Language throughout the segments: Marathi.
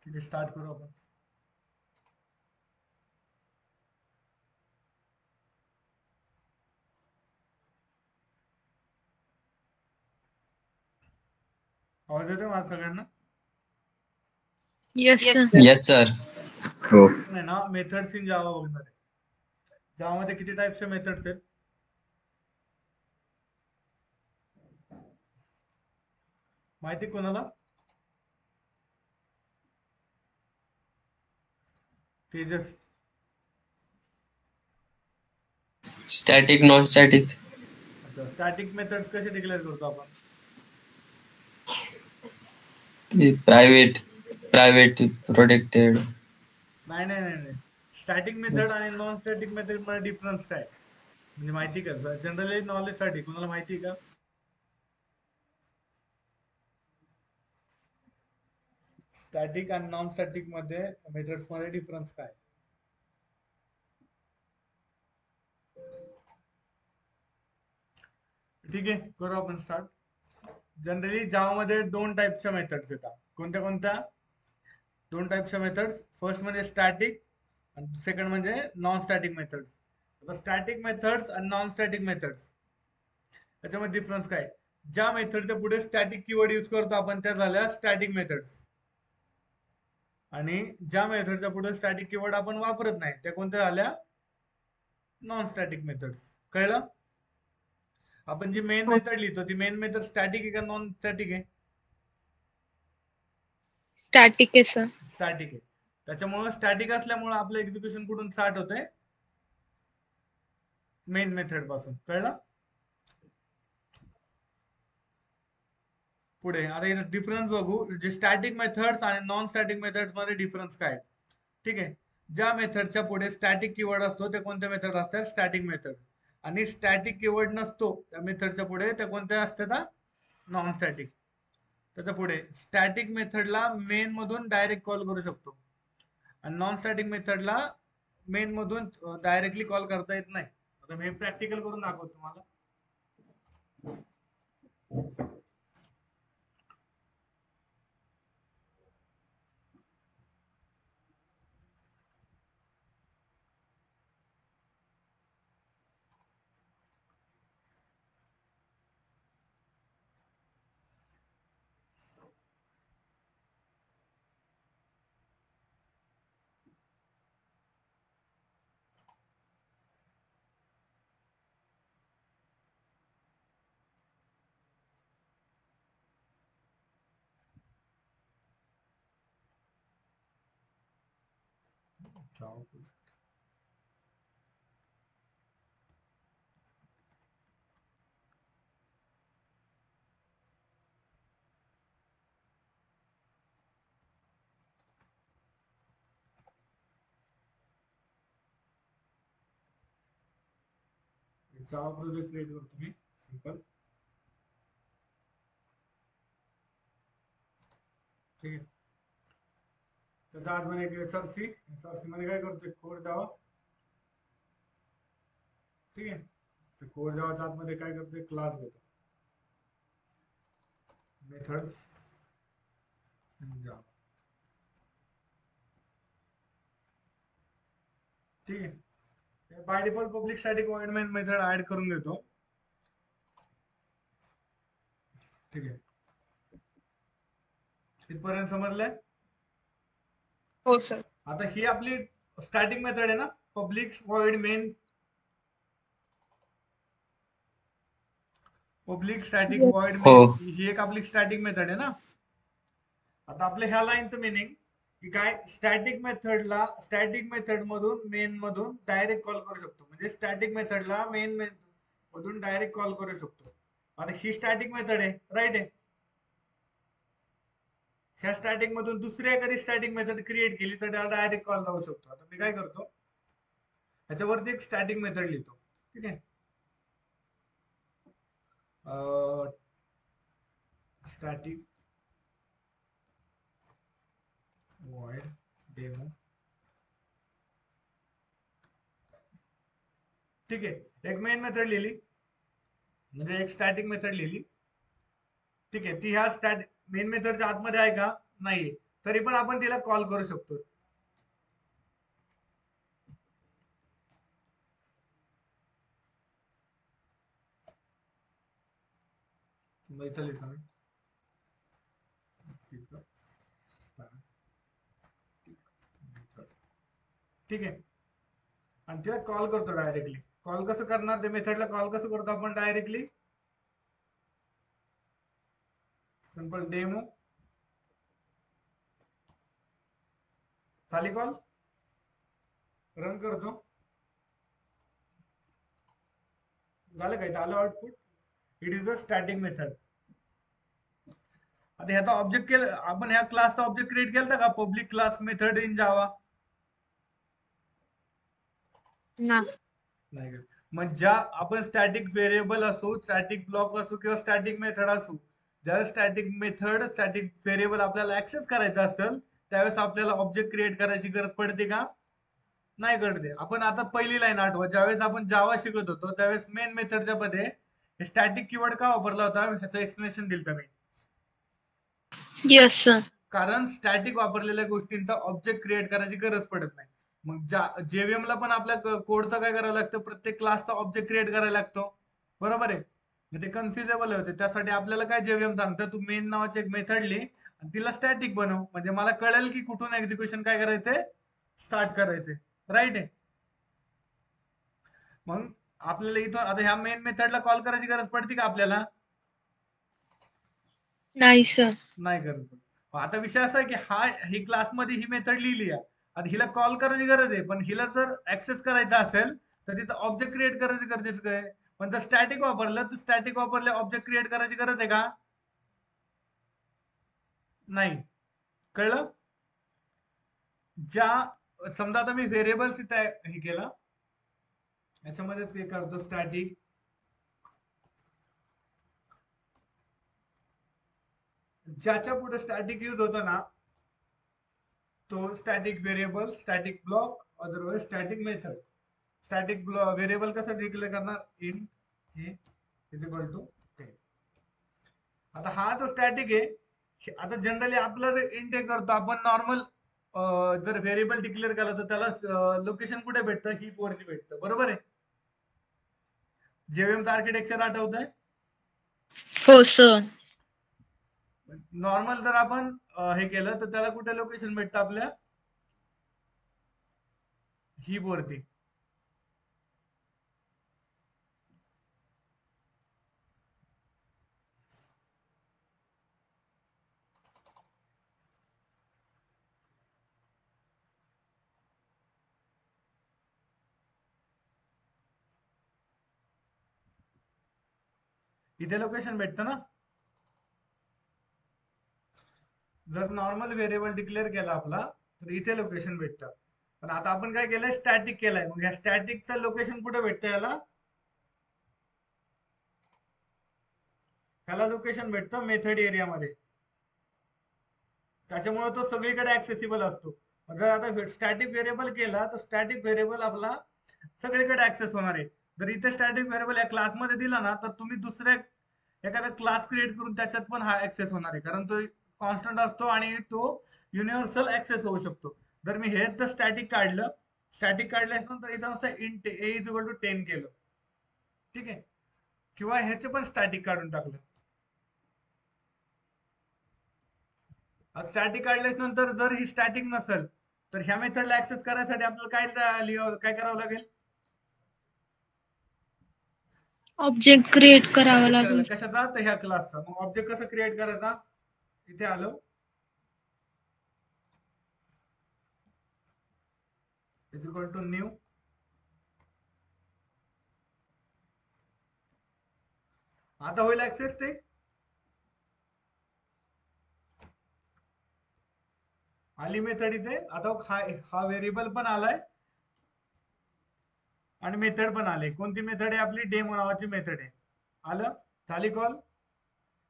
ठीक आहे, स्टार्ट करू आपण. आवाज येतोय माझा सगळ्यांना? Yes sir. Yes sir. हो. आहे ना, मेथड्स इन जावा बघणार आहे. जावा मध्ये किती टाइप्सचे मेथड्स आहेत? माहिती कोणाला? तेजस. Static, non static. अच्छा, स्टॅटिक मेथड्स कसे डिक्लेअर करतो आपण? Private protected. नाही नाही नाही नाही, स्टॅटिक मेथड आणि नॉन स्टॅटिक मेथड मध्ये डिफरन्स काय म्हणजे माहिती का? जनरली नॉलेज साठी कोणाला माहिती का? स्टॅटिक आणि नॉन स्टॅटिक मध्ये मेथड्स मध्ये डिफरन्स काय? ठीक आहे, करू आपण स्टार्ट. जनरली जावा मध्ये दोन टाइपच्या मेथड्स येतात. कोणत्या कोणत्या? दोन टाइपच्या मेथड्स. फर्स्ट म्हणजे स्टॅटिक आणि सेकंड म्हणजे नॉन स्टॅटिक मेथड्स. आता स्टॅटिक मेथड्स आणि नॉन स्टॅटिक मेथड्स त्याच्यामध्ये डिफरन्स काय? ज्या मेथडच्या पुढे स्टॅटिक कीवर्ड यूज करतो आपण त्या झाल्या स्टॅटिक मेथड्स, आणि ज्या मेथडच्या पुढे स्टॅटिक कीवर्ड आपण वापरत नाही त्या कोणत्या झाल्या? Non static methods. कळलं? आपण जी मेन मेथड लिहितो ती मेन मेथड स्टॅटिक आहे का नॉन स्टॅटिक आहे? स्टॅटिक आहे सर. स्टॅटिक आहे. त्याच्यामुळे स्टॅटिक असल्यामुळे आपलं एक्झिक्युशन कुठून स्टार्ट होतंय? मेन मेथड पासून. कळलं? पुढे आता इथे डिफरन्स बघू, जे स्टॅटिक मेथड्स आणि नॉन स्टॅटिक मेथड्स मध्ये डिफरन्स काय? ठीक आहे, ज्या मेथडच्या पुढे स्टॅटिक कीवर्ड असतो ते कोणत्या मेथड असतात? Static method. आणि स्टॅटिक कीवर्ड नसतो त्या मेथडच्या पुढे त्या कोणत्या असतात? Non static. त्याच्या पुढे स्टॅटिक मेथडला मेन मधून डायरेक्ट कॉल करू शकतो आणि नॉन स्टॅटिक मेथडला मेन मधून डायरेक्टली कॉल करता येत नाही. आता मी प्रॅक्टिकल करून दाखवतो तुम्हाला. जावा प्रोजेक्ट क्रिएट करतो मी सिंपल. ठीक आहे, त्याच्या आतमध्ये एक एसआरसी मध्ये काय करतोय? Code Java. ठीक आहे, कोड जावाच्या आतमध्ये काय करतोय? क्लास घेतो, मेथड्स जावा. ठीक आहे, by default public static void main method add करून घेतो. ठीक आहे, इथपर्यंत समजलंय? हो सर. आता ही आपली स्टॅटिक मेथड आहे ना, public void main. Public static void हो. मेन ही एक आपली स्टॅटिक मेथड आहे ना. आता आपल्या ह्या लाईनचं मिनिंग की काय? स्टॅटिक मेथडला स्टॅटिक मेथड मधून मेन मधून डायरेक्ट कॉल करू शकतो, म्हणजे स्टॅटिक मेथडला मेन मधून डायरेक्ट कॉल करू शकतो. आता ही स्टॅटिक मेथड आहे, राईट आहे. ह्या स्टॅटिक मधून दुसरी एखादी स्टॅटिक मेथड क्रिएट केली तर त्याला डायरेक्ट कॉल लावू शकतो. आता मी काय करतो, ह्याच्यावरती एक स्टॅटिक मेथड लिहितो. ठीक आहे, स्टॅटिक void demo. ठीक आहे, एक मेन मेथड लिहिली, म्हणजे एक स्टॅटिक मेथड लिहिली. ठीक आहे, ती ह्या मेन मेथडच्या आतमध्ये आहे का? नाहीये. तरी पण आपण तिला कॉल करू शकतो. इथं लिहितो मी. ठीक आहे, आणि तिला कॉल करतो डायरेक्टली. कॉल कसं करणार, ते मेथडला कॉल कसं करतो आपण डायरेक्टली? सिंपल डेमो झाली कॉल, रन करतो. झालं काय, आलं output. It is a static method. आता ह्याचा ऑब्जेक्ट केलं आपण, ह्या क्लासचा ऑब्जेक्ट क्रिएट केलता का, पब्लिक क्लास मेथड इन जावा? नाही का? मग ज्या आपण स्टॅटिक व्हेरिएबल असो, स्टॅटिक ब्लॉक असो किंवा स्टॅटिक मेथड असो, ज्यावेळेस स्टॅटिक मेथड, स्टॅटिक व्हेरिएबल आपल्याला ऍक्सेस करायचा असेल, त्यावेळेस आपल्याला ऑब्जेक्ट क्रिएट करायची गरज पडते का? नाही करते. आपण आता पहिली लाईन आठवा, ज्यावेळेस आपण जावा शिकत होतो त्यावेळेस मेन मेथडच्या मध्ये स्टॅटिक कीवर्ड का वापरला होता, ह्याचं एक्सप्लेनेशन दिलं मी. Yes sir. कारण स्टॅटिक वापरलेल्या गोष्टींचा ऑब्जेक्ट क्रिएट करायची गरज पडत नाही. मग जेव्हीएम ला पण आपल्या कोडचं काय करावं लागतं, प्रत्येक क्लासचा ऑब्जेक्ट क्रिएट करायला लागतो, बरोबर आहे. ते कन्फ्युजेबल होते, त्यासाठी आपल्याला काय जेव्हीएम सांगतं, तू मेन नावाची एक मेथड लिही आणि तिला स्टॅटिक बनव, म्हणजे मला कळेल की कुठून एक्झिक्युशन काय करायचंय, स्टार्ट करायचंय. राईट आहे. मग आपल्याला इथं आता ह्या मेन मेथडला कॉल करायची गरज पडते का आपल्याला? नाही सर. नाही गरज. आता विषय असा आहे की ही क्लासमध्ये ही मेथड लिहिली आहे, आता हिला कॉल करायची गरज आहे, पण हिला जर ऍक्सेस करायचा असेल तर तिथं ऑब्जेक्ट क्रिएट करायची गरजेचं काय? पण जर स्टॅटिक वापरलं तर स्टॅटिक वापरले ऑब्जेक्ट क्रिएट करायची गरज आहे का? नाही. कळलं? समजा आता मी व्हेरिएबल्स इथे हे केलं, याच्यामध्येच काय करतो, स्टॅटिक ज्याच्या पुढे स्टॅटिक यूज होतो ना, तो static variable, static block, otherwise static method. Static variable कसं डिक्लेअर करणार, इन हे इज इक्वल टू 10. आता हा जो स्टॅटिक आहे, आता जनरली आपलं इंट करतो आपण नॉर्मल, जर व्हेरिएबल डिक्लेअर केला तर त्याला लोकेशन कुठे भेटतं, हीप वरती भेटतं, बरोबर आहे. जेव्हीएमचं आर्किटेक्चर आठवत आहे? हो सर. नॉर्मल जर आपण हे केलं तर त्याला कुठे लोकेशन भेटतं, आपल्या हीप वरती. इथे लोकेशन भेटतं ना. जर नॉर्मल व्हेरिएबल डिक्लेअर केला आपला तर इथे लोकेशन भेटतं. पण आता आपण काय केलंय, स्टॅटिक केलंय. मग या स्टॅटिकचं लोकेशन कुठे भेटतं, याला लोकेशन भेटतं मेथड एरियामध्ये. त्याच्यामुळे तो सगळीकडे ऍक्सेसिबल असतो. जर आता स्टॅटिक व्हेरिएबल केला तर स्टॅटिक व्हेरिएबल आपला सगळीकडे ऍक्सेस होणार आहे. जर इथे स्टॅटिक व्हेरिएबल या क्लासमध्ये दिला ना, तर तुम्ही दुसऱ्या एखादा क्लास क्रिएट करून त्याच्यात पण हा ऍक्सेस होणार आहे, कारण तो कॉन्स्टंट असतो आणि तो युनिव्हर्सल ऍक्सेस होऊ शकतो. जर मी हे तर स्टॅटिक काढलं, स्टॅटिक काढल्यानंतर इथं नुसतं int a is equal to 10 केलं, ठीक आहे, किंवा ह्याचे पण स्टॅटिक काढून टाकलं. स्टॅटिक काढल्याच नंतर जर ही स्टॅटिक नसेल तर ह्या मेथडला ऍक्सेस करायसाठी आपल्याला काय करावं लागेल, ऑब्जेक्ट क्रिएट करावा लागेल. कशाचा, तर ह्या क्लासचा. मग ऑब्जेक्ट कसं क्रिएट करायचा, इथे आलो, इज इक्वल टू न्यू, आता होईल ऍक्सेस. ते आली मेथड इथे. आता हा व्हेरिएबल पण आलाय आणि मेथड पण आले. कोणती मेथड आहे आपली, डेमो नावाची मेथड आहे. आलं, झाली कॉल.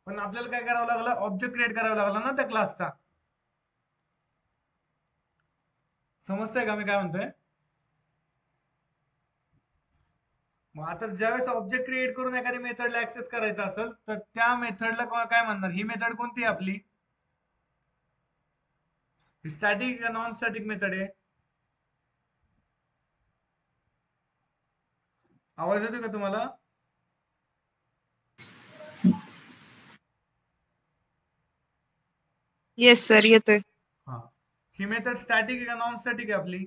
पण आपल्याला काय करावं लागलं, ऑब्जेक्ट क्रिएट करावा लागला ना त्या क्लासचा. समजतंय का मी काय म्हणतोय? मग आता ज्यावेळेस ऑब्जेक्ट क्रिएट करून एखाद्या मेथडला ऍक्सेस करायचा असेल तर त्या मेथडला काय म्हणणार, ही मेथड कोणती आपली, स्टॅटिक का नॉन स्टॅटिक मेथड आहे? आवाज येतो का तुम्हाला? येस सर येतोय. हा, ही मेथड स्टॅटिक आहे का नॉन स्टॅटिक आहे आपली?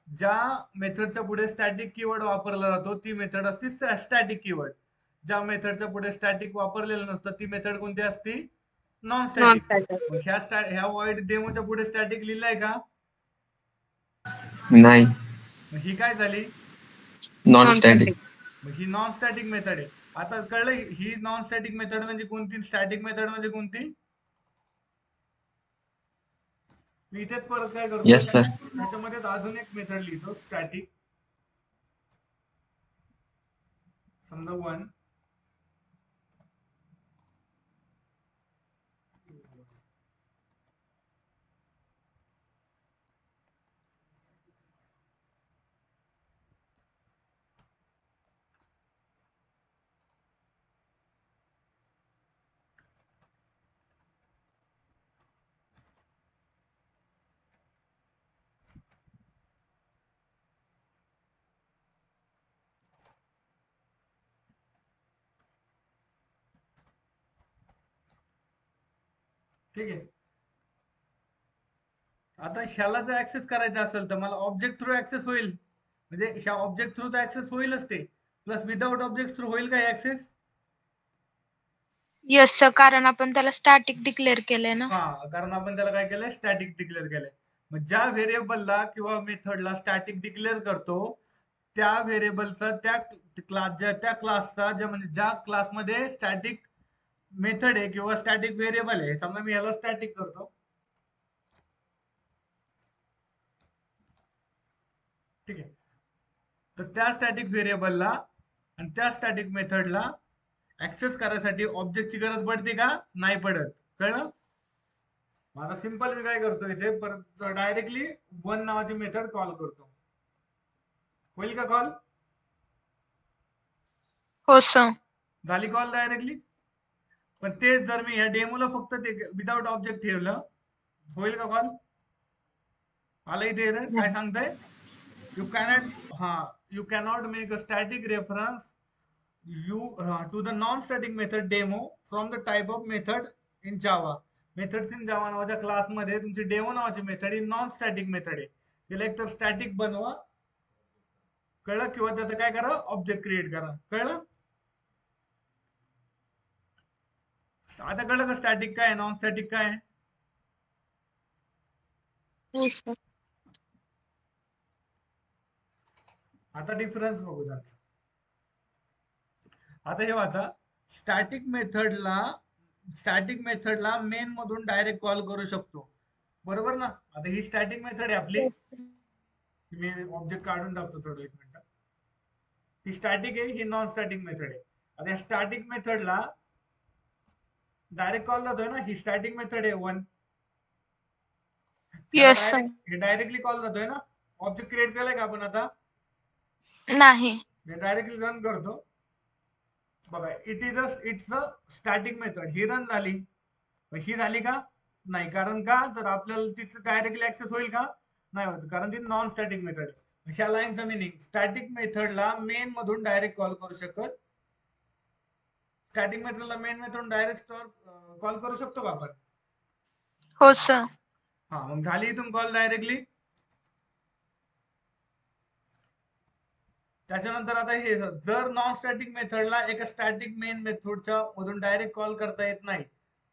ज्या मेथडच्या पुढे स्टॅटिक कीवर्ड वापरला जातो ती मेथड असते स्टॅटिक कीवर्ड. ज्या मेथडच्या पुढे स्टॅटिक वापरलेलं नसतं ती मेथड कोणती असती? Non non static. स्टॅटिक. मग ह्या void डेमोच्या पुढे स्टॅटिक लिहिलंय का? नाही. मग ही काय झाली? Non static. मग ही नॉन स्टॅटिक मेथड आहे. आता कळलं ही नॉन स्टॅटिक मेथड म्हणजे कोणती, स्टॅटिक मेथड म्हणजे कोणती? मी इथेच परत काय करतो, Yes, sir. त्याच्यामध्ये अजून एक मेथड लिहितो स्टॅटिक. समजा 1 ठीक आहे. आता ह्याला जर ऍक्सेस करायचं असेल तर मला ऑब्जेक्ट थ्रू ऍक्सेस होईल, म्हणजे ह्या ऑब्जेक्ट थ्रू तर ऍक्सेस होईलच ते, प्लस विदाउट ऑब्जेक्ट थ्रू होईल का ऍक्सेस? येस सर, कारण आपण त्याला स्टॅटिक डिक्लेअर केलंय ना. हा, कारण आपण त्याला काय केलंय, स्टॅटिक डिक्लेअर केलंय. मग ज्या व्हेरिएबलला किंवा मेथडला स्टॅटिक डिक्लेअर करतो त्या व्हेरिएबलचा त्या क्लासचा म्हणजे ज्या क्लासमध्ये स्टॅटिक मेथड आहे किंवा स्टॅटिक व्हेरिएबल आहे, समजा मी याला स्टॅटिक करतो, ठीक आहे. तर त्या स्टॅटिक व्हेरिएबलला आणि त्या स्टॅटिक मेथडला ऍक्सेस करायसाठी ऑब्जेक्टची गरज पडते का? नाही पडत. कळलं? आता सिंपल मी काय करतो इथे परत डायरेक्टली 1 नावाची मेथड कॉल करतो. होईल का कॉल? हो सर. झाली कॉल डायरेक्टली. पण तेच जर मी ह्या डेमोला फक्त ते विदाउट ऑब्जेक्ट ठेवलं, होईल का कॉल? आलं इथे एरर काय सांगताय? You cannot make a static reference to the non-static method demo from the type of method in Java. Methods in Java नावाच्या क्लासमध्ये तुमची डेमो नावाची मेथड ही नॉन स्टॅटिक मेथड आहे. तिला एकतर स्टॅटिक बनवा, कळलं, किंवा त्याचं काय करा, ऑब्जेक्ट क्रिएट करा. कळलं? आता कळलं का स्टॅटिक काय आहे, नॉन स्टॅटिक काय आहे? हो सर. आता डिफरन्स बघू त्याचा. आता हे वाचा, स्टॅटिक मेथडला मेन मधून डायरेक्ट कॉल करू शकतो, बरोबर ना? आता ही स्टॅटिक मेथड आहे आपली. मी ऑब्जेक्ट काढून टाकतो थोडं, एक मिनिट. ही स्टॅटिक आहे, ही नॉन स्टॅटिक मेथड आहे. आता या स्टॅटिक मेथडला डायरेक्ट कॉल जातोय ना, ही स्टॅटिक मेथड आहे 1. Yes sir. हे डायरेक्टली कॉल जातोय ना. ऑब्जेक्ट क्रिएट केलाय का आपण आता? नाही. मी डायरेक्टली रन करतो. बघा, it's a static method. He run झाली. ही झाली का? नाही. कारण का? तर आपल्याला तिचं डायरेक्टली ऍक्सेस होईल का? नाही होत, कारण ती नॉन स्टॅटिक मेथड आहे. ह्या लाईनचं मिनिंग, स्टॅटिक मेथडला मेन मधून डायरेक्ट कॉल करू शकत. स्टॅटिक मेथडला मेन मधून डायरेक्ट कॉल करू शकतो का आपण? हो सर. हा, मग झाली इथून कॉल डायरेक्टली. त्याच्यानंतर आता हे जर नॉन स्टॅटिक मेथडला एका स्टॅटिक मेन मेथडच्या मधून डायरेक्ट कॉल करता येत नाही,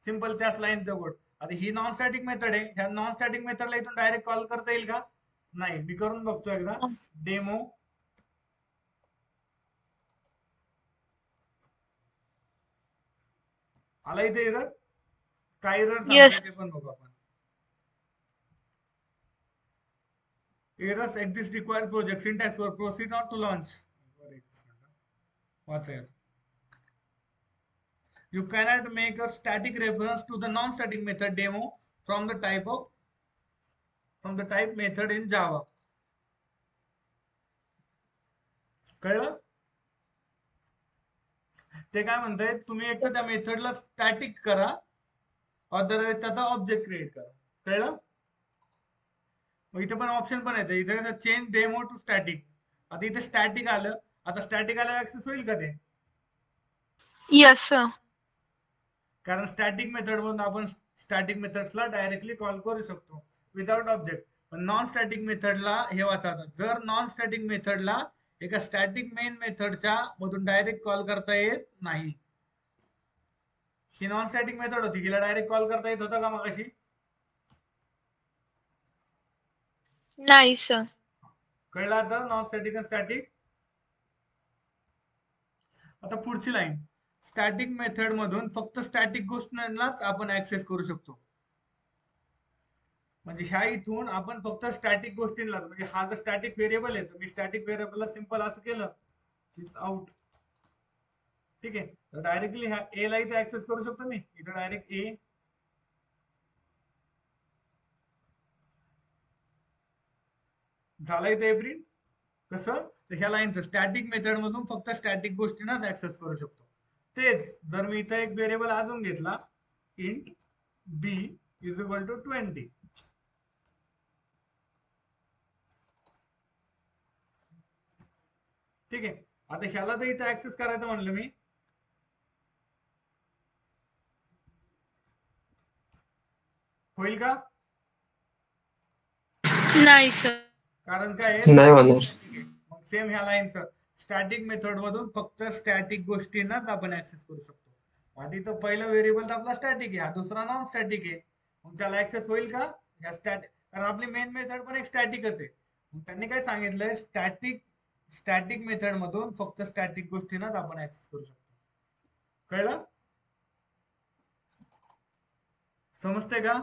सिंपल त्याच लाईनचा कोड. आता ही नॉन स्टॅटिक मेथड आहे, ह्या नॉन स्टॅटिक मेथडला इथून डायरेक्ट कॉल करता येईल का? नाही. मी करून बघतो एकदा डेमो. आला इथे एरर? काय एरर सांगताय ते पण बघू आपण. Errors exist required project syntax for proceed not to launch. वाचा. You cannot make a static reference to the non-static method demo from the type method in Java. कळलं? ते काय म्हणताय, तुम्ही एक तर त्या मेथडला स्टॅटिक करा अदरवाईज त्याचा ऑब्जेक्ट क्रिएट करा. कळलं? मग इथे पण ऑप्शन पण येते, इथे चेंज डेमो टू स्टॅटिक. आता इथे स्टॅटिक आलं, आता स्टॅटिक आलं ऍक्सेस होईल का ते? Yes sir. कारण स्टॅटिक मेथड मधून आपण स्टॅटिक मेथड्सला डायरेक्टली कॉल करू शकतो विदाउट ऑब्जेक्ट. पण नॉन स्टॅटिक मेथडला हे वाचावतात, जर नॉन स्टॅटिक मेथडला एका स्टॅटिक मेन मेथडच्या मधून डायरेक्ट कॉल करता येत नाही. ही नॉन स्टॅटिक मेथड होती, हिला डायरेक्ट कॉल करता येत होता का मग अशी? नाही सर. कळलं आता नॉन स्टॅटिक आणि स्टॅटिक? आता पुढची लाईन, स्टॅटिक मेथड मधून फक्त स्टॅटिक गोष्टींनाच आपण ऍक्सेस करू शकतो. म्हणजे ह्या इथून आपण फक्त स्टॅटिक गोष्टींना, म्हणजे हा जर स्टॅटिक व्हेरिएबल आहे तर मी स्टॅटिक व्हेरिएबलला सिंपल असं केलं आउट, ठीक आहे, तर डायरेक्टली ह्या ए ला इथे ऍक्सेस करू शकतो मी. इथं डायरेक्ट ए झाला इथे प्रिंट. कसं? तर ह्या लाईनचं स्टॅटिक मेथड मधून फक्त स्टॅटिक गोष्टींनाच ऍक्सेस करू शकतो. तेच जर मी इथं एक व्हेरिएबल अजून घेतला, int b is equal to 20, ठीक आहे. आता ह्याला तर इथं ऍक्सेस करायचं म्हणलं मी, होईल का? नाही सर. कारण काय नाही होणार. मग सेम ह्या लाईनचं स्टॅटिक मेथड मधून फक्त स्टॅटिक गोष्टींनाच आपण ऍक्सेस करू शकतो. आधी तर पहिला व्हेरिएबल तर आपला स्टॅटिक आहे, हा दुसरा नॉन स्टॅटिक आहे. मग त्याला ऍक्सेस होईल का? ह्या स्टॅटिक, कारण आपली मेन मेथड पण एक स्टॅटिकच आहे. मग त्यांनी काय सांगितलंय, स्टॅटिक मेथड मधून फक्त स्टॅटिक गोष्टींनाच आपण ऍक्सेस करू शकतो. कळलं? समजते का?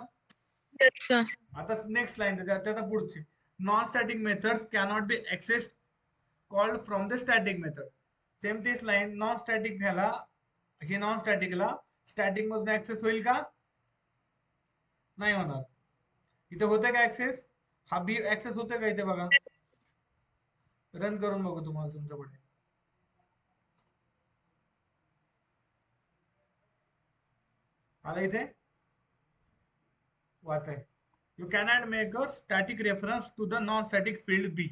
Yes sir. आता नेक्स्ट लाईन त्याचा पुढची, non static methods cannot be access called from the static method. Same तीच लाईन, नॉन स्टॅटिक ह्याला, हे नॉन स्टॅटिकला स्टॅटिक मधून ऍक्सेस होईल का? नाही होणार. इथे होते का ऍक्सेस? हा बी ऍक्सेस होते का इथे? बघा, रन करून बघू तुम्हाला तुमच्याकडे. आला इथे? वाचाय, you cannot make a static reference to the non static field B.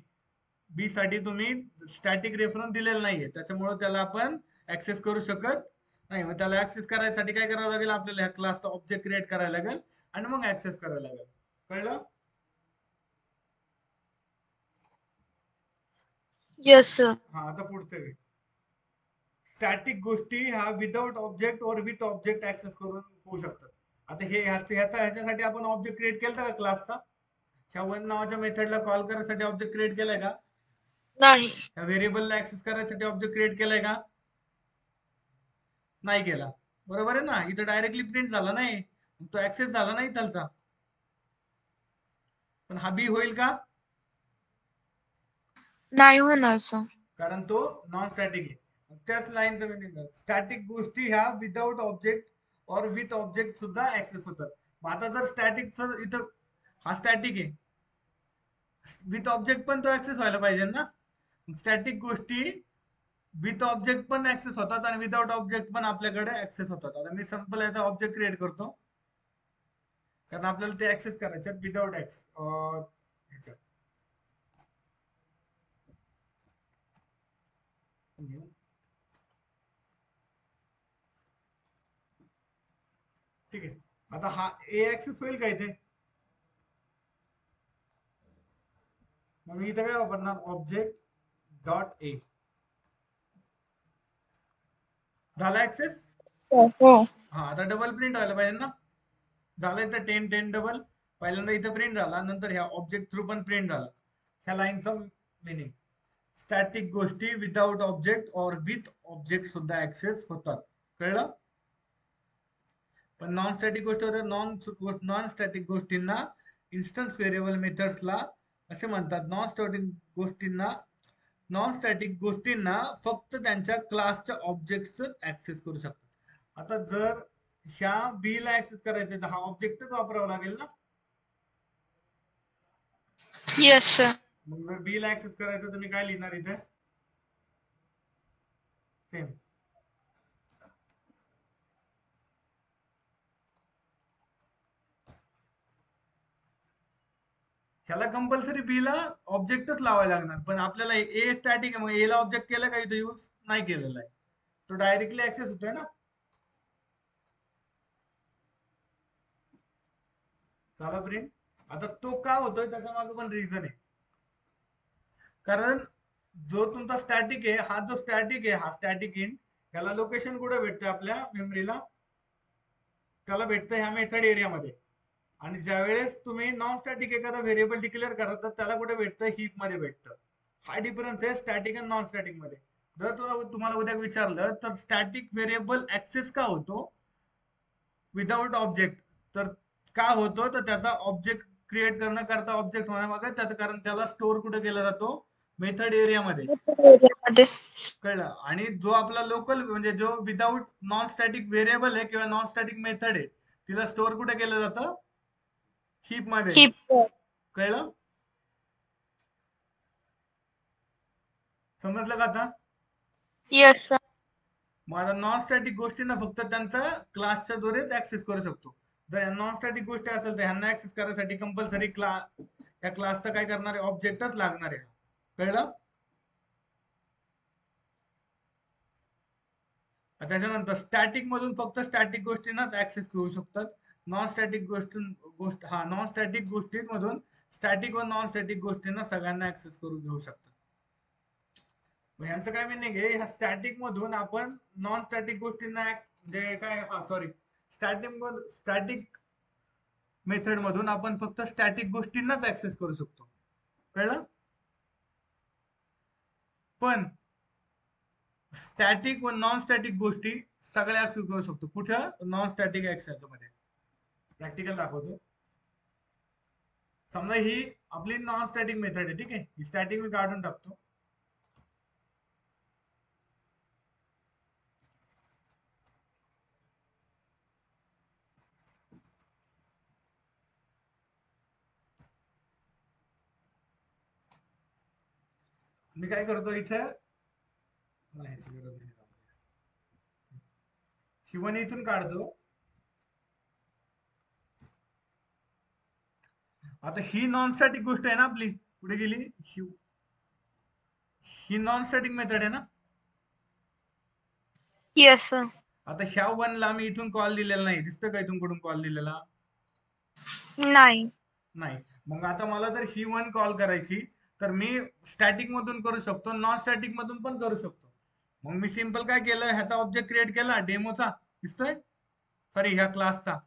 B साठी तुम्ही स्टॅटिक रेफरन्स दिलेला नाहीये, त्याच्यामुळे त्याला आपण ऍक्सेस करू शकत नाही. मग त्याला ऍक्सेस करायसाठी काय करावं लागेल? आपल्याला ह्या क्लासचा ऑब्जेक्ट क्रिएट करायला लागेल आणि मग ऍक्सेस करायला लागेल. कळलं? Yes sir. हा, आता पुढचं, स्टॅटिक गोष्टी ह्या विदाउट ऑब्जेक्ट और विथ ऑब्जेक्ट ऍक्सेस करून होऊ शकतात. आता हे ह्याच्यासाठी आपण ऑब्जेक्ट क्रिएट केला का क्लासचा? ह्या वन नावाच्या मेथडला कॉल करण्यासाठी ऑब्जेक्ट क्रिएट केलाय का? नाही. ह्या व्हेरिएबलला ऍक्सेस करायसाठी ऑब्जेक्ट क्रिएट केलाय का? नाही केला. बरोबर आहे ना? इथं डायरेक्टली प्रिंट झाला नाही, तो ऍक्सेस झाला नाही त्याचा. पण हा बी होईल का? नाही होणार सर. कारण तो नॉन स्टॅटिक आहे. त्याच लाईनचं मिनिंग, स्टॅटिक गोष्टी ह्या विदाउट ऑब्जेक्ट और विथ ऑब्जेक्ट सुद्धा ऍक्सेस होतात. आता जर स्टॅटिकचं इथं हा स्टॅटिक आहे, विथ ऑब्जेक्ट पण तो ऍक्सेस व्हायला पाहिजे ना. स्टॅटिक गोष्टी विथ ऑब्जेक्ट पण ऍक्सेस होतात आणि विदाउट ऑब्जेक्ट पण आपल्याकडे ऍक्सेस होतात. आता मी सिंपल याचा ऑब्जेक्ट क्रिएट करतो, कारण आपल्याला ते ऍक्सेस करायचे विदाउट ह्याच्यात. ठीक आहे. आता हा ए ऍक्सेस होईल का इथे? मग मी इथे काय वापरणार? Object dot A. झाला ऍक्सेस? हो. हा, आता डबल प्रिंट व्हायला पाहिजे ना. झालं इथं 10 10 डबल, पहिल्यांदा इथं प्रिंट झाला, नंतर ह्या ऑब्जेक्ट थ्रू पण प्रिंट झाला. ह्या लाईनचा मिनिंग, स्टॅटिक गोष्टी विदाउट ऑब्जेक्ट और विथ ऑब्जेक्ट सुद्धा ऍक्सेस होतात. कळलं? पण नॉन स्टॅटिक गोष्टी होत्या, नॉन स्टॅटिक गोष्टींना इन्स्टन्स व्हेरिएबल मेथड्सला असे म्हणतात. नॉन स्टॅटिक गोष्टींना फक्त त्यांच्या क्लासच्या ऑब्जेक्टच ऍक्सेस करू शकतात. आता जर ह्या बी ला ऍक्सेस करायचं तर हा ऑब्जेक्टच वापरावा लागेल ना. Yes sir. मग जर बी ला ऍक्सेस करायचं तर मी काय लिहिणार इथे? सेम ह्याला कंपल्सरी बी ला ऑब्जेक्टच लावायला लागणार, पण आपल्याला ए स्टॅटिक आहे, मग ए ला ऑब्जेक्ट केला का इथं यूज नाही केलेला आहे, तो डायरेक्टली ऍक्सेस होतोय ना. झाला प्रिंट. आता तो का होतोय त्याच्या मागे पण रिझन आहे, कारण जो तुमचा स्टॅटिक आहे, हा जो स्टॅटिक आहे, हा स्टॅटिक इन त्याला लोकेशन कुठे भेटते आपल्या मेमरीला, त्याला भेटतं ह्या मेथड एरियामध्ये. आणि ज्यावेळेस तुम्ही नॉन स्टॅटिक एखादा व्हेरिएबल डिक्लेअर करा तर त्याला कुठे भेटतं, हीप मध्ये भेटतं. हा डिफरन्स आहे स्टॅटिक आणि नॉन स्टॅटिक मध्ये. जर तुम्हाला उद्या विचारलं तर स्टॅटिक व्हेरिएबल ऍक्सेस का होतो विदाउट ऑब्जेक्ट, तर का होतो, तर त्याचा ऑब्जेक्ट क्रिएट करणं करता ऑब्जेक्ट होण्यामागे त्याचं कारण त्याला स्टोअर कुठे केला जातो, मेथड एरियामध्ये. मध्ये कळलं. आणि जो आपला लोकल म्हणजे जो विदाउट नॉन स्टॅटिक व्हेरिएबल आहे किंवा नॉन स्टॅटिक मेथड आहे, तिला स्टोअर कुठे केलं जातं, हीप मध्ये. हीप. कळलं, समजलं का आता. Yes sir. मग आता नॉन स्टॅटिक गोष्टींना फक्त त्यांचा क्लासच्या द्वारेच ऍक्सेस करू शकतो. जर नॉन स्टॅटिक गोष्टी असेल तर ह्यांना ऍक्सेस करण्यासाठी कंपल्सरी त्या क्लासचा काय करणार आहे, ऑब्जेक्टच लागणार आहे. कळलं. त्याच्यानंतर स्टॅटिक मधून फक्त स्टॅटिक गोष्टींनाच ऍक्सेस घेऊ शकतात. नॉन स्टॅटिक नॉन स्टॅटिक गोष्टींमधून स्टॅटिक व नॉन स्टॅटिक गोष्टींना सगळ्यांना ऍक्सेस करून घेऊ शकतात. ह्यांचं काय मिनिंग आहे, ह्या स्टॅटिक मधून आपण नॉन स्टॅटिक गोष्टींना म्हणजे काय, सॉरी, स्टॅटिक मेथड मधून आपण फक्त स्टॅटिक गोष्टींनाच ऍक्सेस करू शकतो. कळलं. पण स्टॅटिक व नॉन स्टॅटिक गोष्टी सगळ्या ऍक्सेस करू शकतो. कुठं, नॉन स्टॅटिक ऍक्सेस मध्ये. प्रॅक्टिकल दाखवतो. समजा ही आपली नॉन स्टॅटिक मेथड आहे, ठीक आहे, ही स्टॅटिक मी काढून टाकतो. मी काय करतो इथे, हिवन इथून काढतो. आता ही नॉन स्टॅटिक गोष्ट आहे ना आपली, कुठे गेली, ही नॉन स्टॅटिक मेथड आहे ना. Yes sir. आता ह्या वनला मी इथून कॉल दिलेला नाही, दिसतं का इथून कुठून कॉल दिलेला नाही. नाही. मग आता मला जर ही वन कॉल करायची तर मी स्टॅटिक मधून करू शकतो, नॉन स्टॅटिक मधून पण करू शकतो. मग मी सिंपल काय केलं, ह्याचा ऑब्जेक्ट क्रिएट केला डेमोचा, दिसतोय, सॉरी ह्या क्लासचा,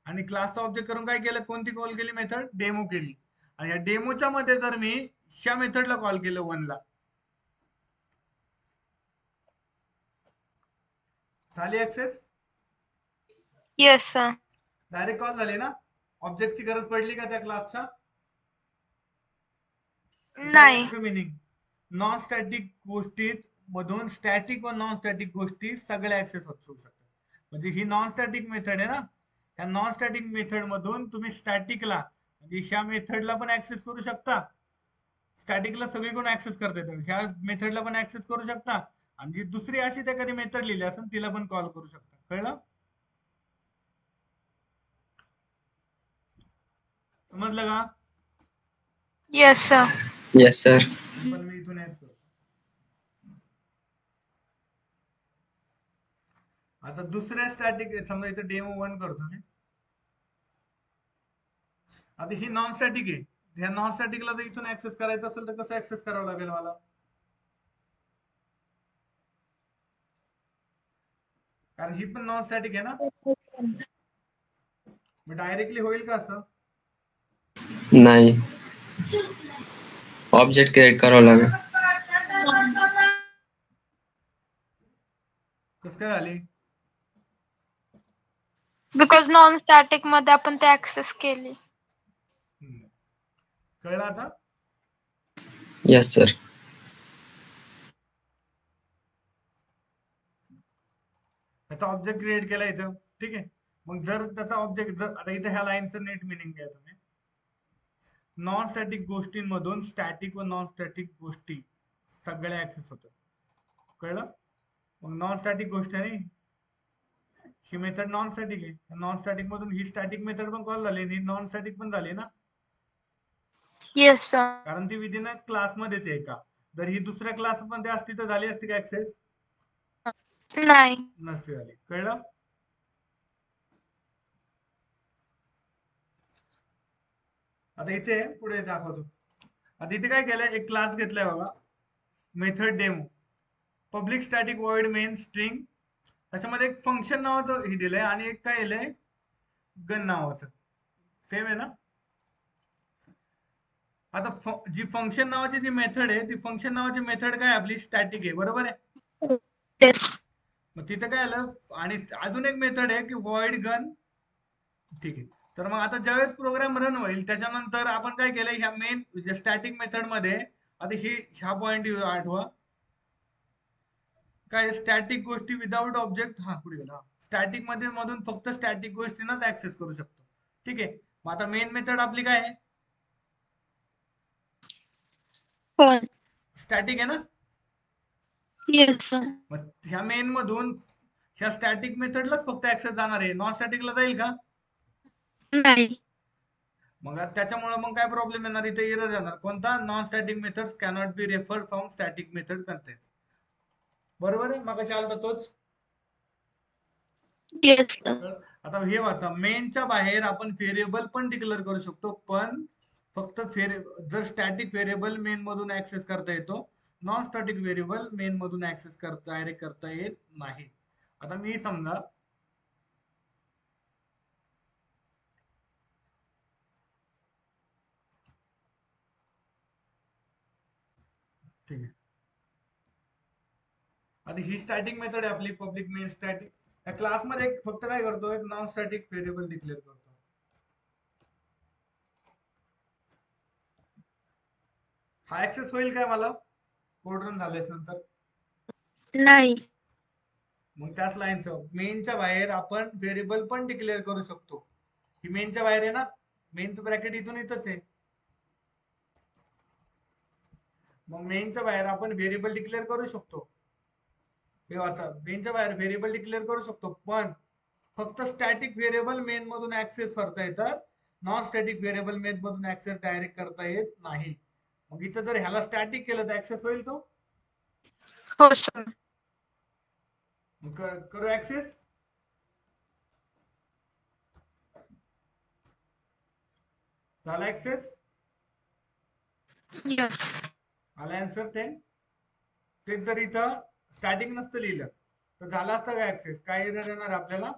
आणि क्लासचा ऑब्जेक्ट करून काय केलं, कोणती कॉल केली, मेथड डेमो केली. आणि ह्या डेमोच्या मध्ये जर मी ह्या मेथडला कॉल केलं वनला, झाली access. Yes sir. Direct call झाली ना, ऑब्जेक्टची गरज पडली का त्या क्लासचा. नाही. मिनिंग, नॉन स्टॅटिक गोष्टीत मधून स्टॅटिक व नॉन स्टॅटिक गोष्टी सगळ्या ऍक्सेस होऊ शकतात. म्हणजे ही नॉन स्टॅटिक मेथड आहे ना, ह्या नॉन स्टॅटिक मेथड मधून तुम्ही स्टॅटिकला म्हणजे ह्या मेथडला पण ऍक्सेस करू शकता. स्टॅटिकला सगळीकडून ऍक्सेस करता येतं, ह्या मेथडला पण ऍक्सेस करू शकता, आणि जी दुसरी अशी त्या कधी मेथड लिहिली असेल तिला पण कॉल करू शकता. कळलं, समजलं का. Yes sir. Yes, sir. पण मी इथून हेच करतो. आता दुसऱ्या स्टॅटिक, समजा इथे डेमो 1 करतो मी. आता ही नॉन स्टॅटिक आहे, ह्या नॉन स्टॅटिकला जर इथून ऍक्सेस करायचं असेल तर कसं ऍक्सेस करावं लागेल मला, कारण ही पण नॉन स्टॅटिक आहे ना. मग डायरेक्टली होईल का असं, नाही, ऑब्जेक्ट क्रिएट करावं लागेल. कसं काय झाली. बिकॉज नॉन स्टॅटिक मध्ये आपण ते ऍक्सेस केली. कळलं आता. Yes, sir. त्याचा ऑब्जेक्ट क्रिएट केला इथं, ठीक आहे. मग जर त्याचा ऑब्जेक्ट, जर आता इथे ह्या लाईनचं नेट मिनिंग घ्या तुम्ही, नॉन स्टॅटिक गोष्टींमधून स्टॅटिक व नॉन स्टॅटिक गोष्टी सगळ्या ऍक्सेस होतात. कळलं. मग नॉन स्टॅटिक गोष्ट आहे, ही मेथड नॉन स्टॅटिक आहे, नॉन स्टॅटिक मधून ही स्टॅटिक मेथड पण कॉल झाली, ही नॉन स्टॅटिक पण झाली ना. Yes sir. कारण ती विदिन क्लासमध्येच आहे का. जर ही दुसऱ्या क्लासमध्ये असती तर झाली असती का ऍक्सेस? नाही. नसती झाली. कळलं? आता इथे पुढे दाखवतो. आता इथे काय केलंय, एक क्लास घेतलाय बघा, method demo, public static void main string, त्याच्यामध्ये एक फंक्शन नावाचं हे दिलंय आणि एक काय दिलंय, गन नावाचं. सेम आहे ना? आता जी फंक्शन नावाची जी मेथड आहे, ती फंक्शन नावाची मेथड काय आपली स्टॅटिक आहे, बरोबर आहे? येस. मग तिथं काय आलं, आणि अजून एक मेथड आहे की व्हॉइड गन. ठीक आहे. तर मग आता ज्यावेळेस प्रोग्राम रन होईल त्याच्यानंतर आपण काय केलंय, ह्या मेन स्टॅटिक मेथड मध्ये आता ह्या पॉइंट आठवा, काय स्टॅटिक गोष्टी विदाउट ऑब्जेक्ट, हा पुढे गेला, स्टॅटिक मध्ये मधून फक्त स्टॅटिक गोष्टींनाच ऍक्सेस करू शकतो. ठीक आहे. मग आता मेन मेथड आपली काय आहे, पण स्टॅटिक आहे ना. Yes sir. मग ह्या मेन मधून ह्या स्टॅटिक मेथडलाच फक्त ऍक्सेस जाणार आहे, नॉन स्टॅटिकला जाईल का? नाही. मग त्याच्यामुळे मग काय प्रॉब्लेम येणार, इथे एरर येणार. कोणता? Non static methods cannot be refer from static method content. बरोबर आहे, मग कशा आलता तोच. Yes sir. आता हे वाचा, मेनच्या बाहेर आपण व्हेरिएबल पण डिक्लेअर करू शकतो, पण फक्त जर स्टॅटिक व्हेरिएबल मेन मधून ऍक्सेस करता येतो, नॉन स्टॅटिक व्हेरिएबल मेन मधून ऍक्सेस डायरेक्ट करता येत नाही. आता मी समजा ठीक आहे, आता ही स्टॅटिक मेथड आहे आपली पब्लिक मेन स्टॅटिक. या क्लासमध्ये फक्त काय करतो, एक नॉन स्टॅटिक व्हेरिएबल डिक्लेअर करतो. हा ऍक्सेस होईल काय मला कोड रन झाल्यास नंतर? नाही. मग त्याच लाईनचं मेनच्या बाहेर आपण व्हेरिएबल पण डिक्लेअर करू शकतो. ही मेनच्या बाहेर आहे ना, मेनचं ब्रॅकेट इथून इथंच आहे. मग मेनच्या बाहेर आपण व्हेरिएबल डिक्लेअर करू शकतो. हे वाचा, मेनच्या बाहेर व्हेरिएबल डिक्लेअर करू शकतो, पण फक्त स्टॅटिक व्हेरिएबल मेन मधून ऍक्सेस करता येतात, नॉन स्टॅटिक व्हेरिएबल मेन मधून ऍक्सेस डायरेक्ट करता येत नाही. मग इथं जर ह्याला स्टॅटिक केलं तर ऍक्सेस होईल तो. हो सर. करू ऍक्सेस. झाला ऍक्सेस. येस. आला आन्सर 10. तेच जर इथं स्टॅटिक नसतं लिहिलं तर झालं असतं का ऍक्सेस? काय एरर येणार आपल्याला?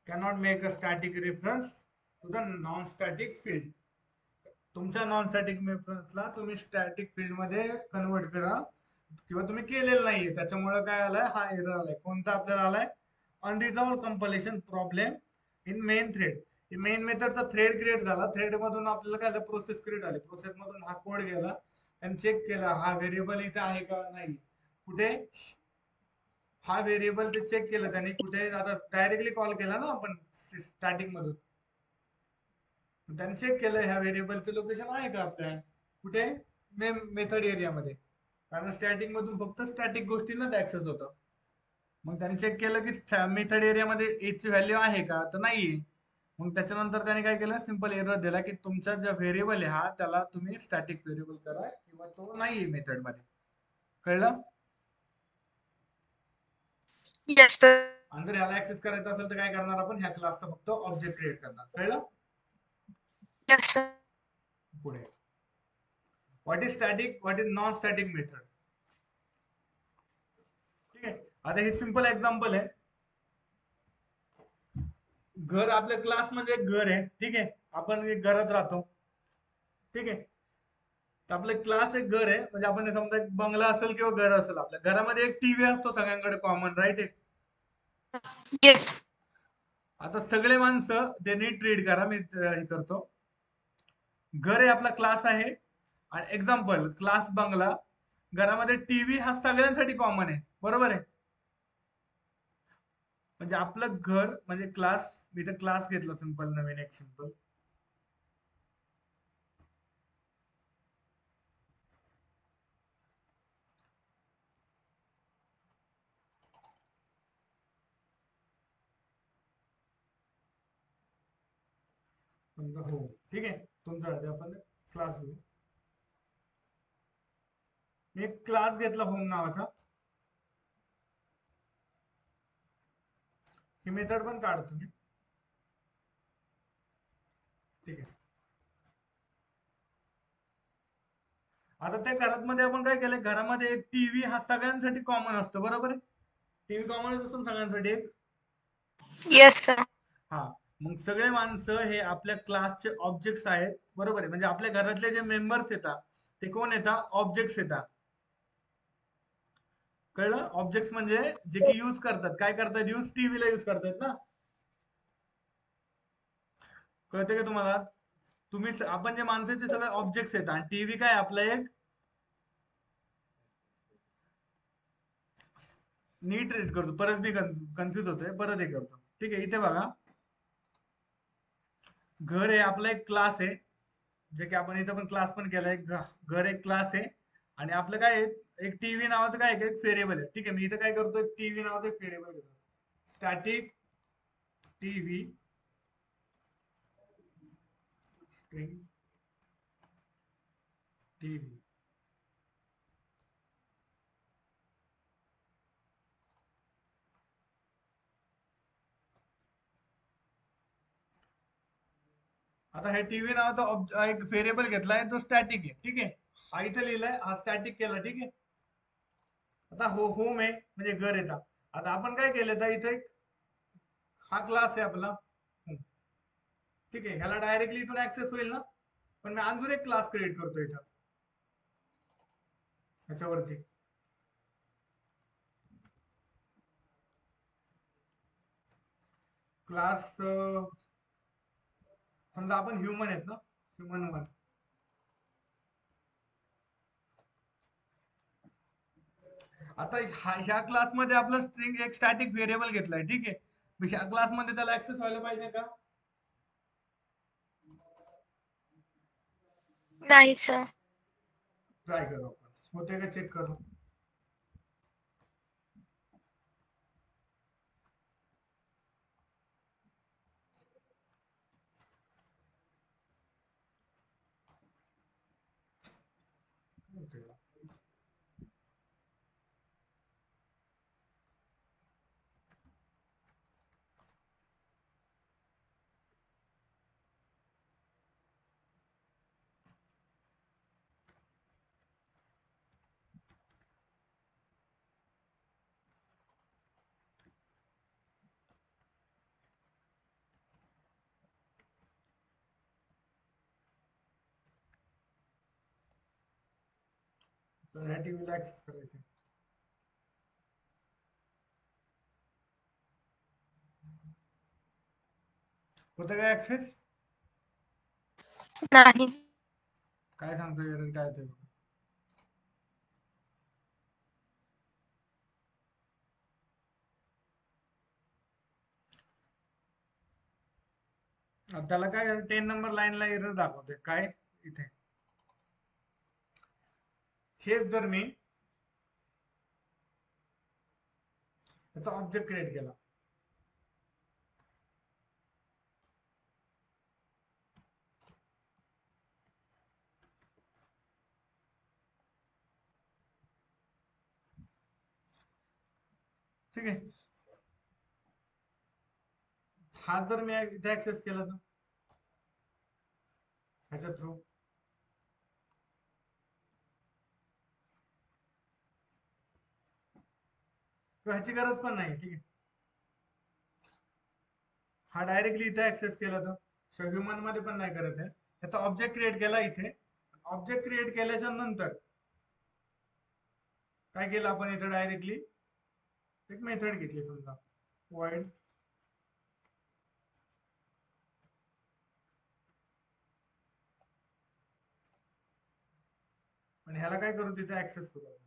Cannot make a static reference to the non static field. तुमच्या नॉन स्टॅटिक रेफरन्सला तुम्ही स्टॅटिक फील्ड मध्ये कन्वर्ट करा, किंवा तुम्ही केलेलं नाहीये, त्याच्यामुळे काय आलाय, हा एरर आलाय. कोणता आपल्याला आलाय? Unresolved compilation problem in main thread. Main मेथडचा थ्रेड क्रिएट झाला, थ्रेड मधून आपल्याला काय झालं, प्रोसेस क्रिएट झाली, प्रोसेस मधून हा कोड गेला आणि चेक केला हा व्हेरिएबल इथे आहे का नाही. कुठे हा व्हेरिएबल ते चेक केलं त्याने, कुठे आता डायरेक्टली कॉल केला ना आपण स्टॅटिक मधून, त्यांनी चेक केलं ह्या व्हेरिएबलचं लोकेशन आहे का आपल्या कुठे, मेथड एरियामध्ये, कारण स्टॅटिक मधून फक्त स्टॅटिक गोष्टींनाच ऍक्सेस होतं. मग त्यांनी चेक केलं की मेथड एरियामध्ये एची व्हॅल्यू आहे का, तर नाहीये. मग त्याच्यानंतर त्याने काय केलं, सिंपल एरर दिला की तुमचा जो व्हेरिएबल आहे हा, त्याला तुम्ही स्टॅटिक व्हेरिएबल करा किंवा तो नाहीये मेथड मध्ये. कळलं? Yes sir. आणि जर ह्याला ऍक्सेस करायचं असेल तर काय करणार आपण, ह्या क्लासचा फक्त ऑब्जेक्ट क्रिएट करणार. कळलं? Yes sir. पुढे what is static, what is non static method. ठीक आहे. आता हे सिंपल एक्झाम्पल आहे. घर, आपल्या क्लास म्हणजे एक घर आहे. ठीक आहे, आपण एक घरात राहतो. ठीक आहे, तर आपलं क्लास एक घर आहे, म्हणजे आपण हे समजा एक बंगला असेल किंवा घर असेल, आपल्या घरामध्ये एक टीव्ही असतो सगळ्यांकडे कॉमन, राईट आहे. येस. आता सगळे माणसं ते नीट रीड करा, मी हे करतो. घर आहे आपला, क्लास आहे, आणि एक्झाम्पल क्लास बंगला, घरामध्ये टीव्ही हा सगळ्यांसाठी कॉमन आहे, बरोबर आहे. म्हणजे आपलं घर म्हणजे क्लास, मी तर क्लास घेतला सिंपल, नवीन एक सिंपल. समजा हो, ठीक आहे. तुमच्यासाठी आपण क्लास घेऊ. मी एक क्लास घेतला होम नावाचा. ही मेथड पण काढा तुम्ही, ठीक आहे. आता त्या घरामध्ये आपण काय केलंय, घरामध्ये एक टीव्ही हा सगळ्यांसाठी कॉमन असतो, बरोबर आहे. टीव्ही कॉमनच असतो ना सगळ्यांसाठी एक. Yes sir. हा, मग सगळे माणसं हे आपल्या क्लासचे ऑब्जेक्ट्स आहेत, बरोबर आहे. म्हणजे आपल्या घरातले जे मेंबर्स येतात ते कोण येतात, ऑब्जेक्ट्स येतात. कळलं. ऑब्जेक्ट्स म्हणजे जे की यूज करतात, काय करतात, यूज टीव्हीला यूज करतात ना. कळते का तुम्हाला. तुम्ही आपण जे माणसं आहेत ते सगळे ऑब्जेक्ट्स येतात आणि टीव्ही काय आपला एक, नीट रीड करतो, परत मी कन्फ्युज होतोय, परत हे करतो, ठीक आहे. इथे बघा, घर हे आपला एक क्लास आहे, जे की आपण इथं पण क्लास पण केलाय. घर एक क्लास आहे आणि आपलं काय आहे, एक टीव्ही नावाचं काय आहे, एक व्हेरिएबल आहे, ठीक आहे. मी इथं काय करतो, टीव्ही नावाचं एक व्हेरिएबल घेतो, स्टॅटिक टीव्ही स्ट्रिंग टीव्ही. आता हे टीव्ही नावाचा एक व्हेरिएबल घेतलाय, तो स्टॅटिक आहे, ठीक आहे. हा इथे लिहिलाय, हा स्टॅटिक केला, ठीक आहे. आता होम आहे म्हणजे घर येतात. आता आपण काय केलं, तर इथे हा क्लास आहे आपला, ठीक आहे. ह्याला डायरेक्टली इथून ऍक्सेस होईल ना, पण मी अजून एक क्लास क्रिएट करतो इथं ह्याच्यावरती. क्लास समजा आपण ह्युमन आहेत ना, ह्युमन वन. आता ह्या क्लासमध्ये आपलं स्ट्रिंग एक स्टॅटिक व्हेरिएबल घेतलाय, ठीक आहे. मग ह्या क्लासमध्ये त्याला ऍक्सेस व्हायला पाहिजे का. नाही सर. ट्राय करू आपण, होते का चेक करू. होते का? तर ह्या टीव्हीला ऍक्सेस करायचं, होतं का ऍक्सेस. नाही. काय सांगतो एरर काय होतं. त्याला काय 10 नंबर लाईनला एरर दाखवतोय काय इथे. हेच जर मी याचा ऑब्जेक्ट क्रिएट केला, ठीक आहे. हा जर मी इथे ऍक्सेस केला तर ह्याच्या थ्रू, ह्याची गरज पण नाही, ठीक आहे. हा डायरेक्टली इथे ऍक्सेस केला तर ह्युमन मध्ये पण नाही करत आहे. त्याचा ऑब्जेक्ट क्रिएट केला इथे. ऑब्जेक्ट क्रिएट केल्याच्या नंतर काय केलं आपण इथे, डायरेक्टली एक मेथड घेतली, समजा void आणि ह्याला काय करू, तिथे ऍक्सेस करू आपण.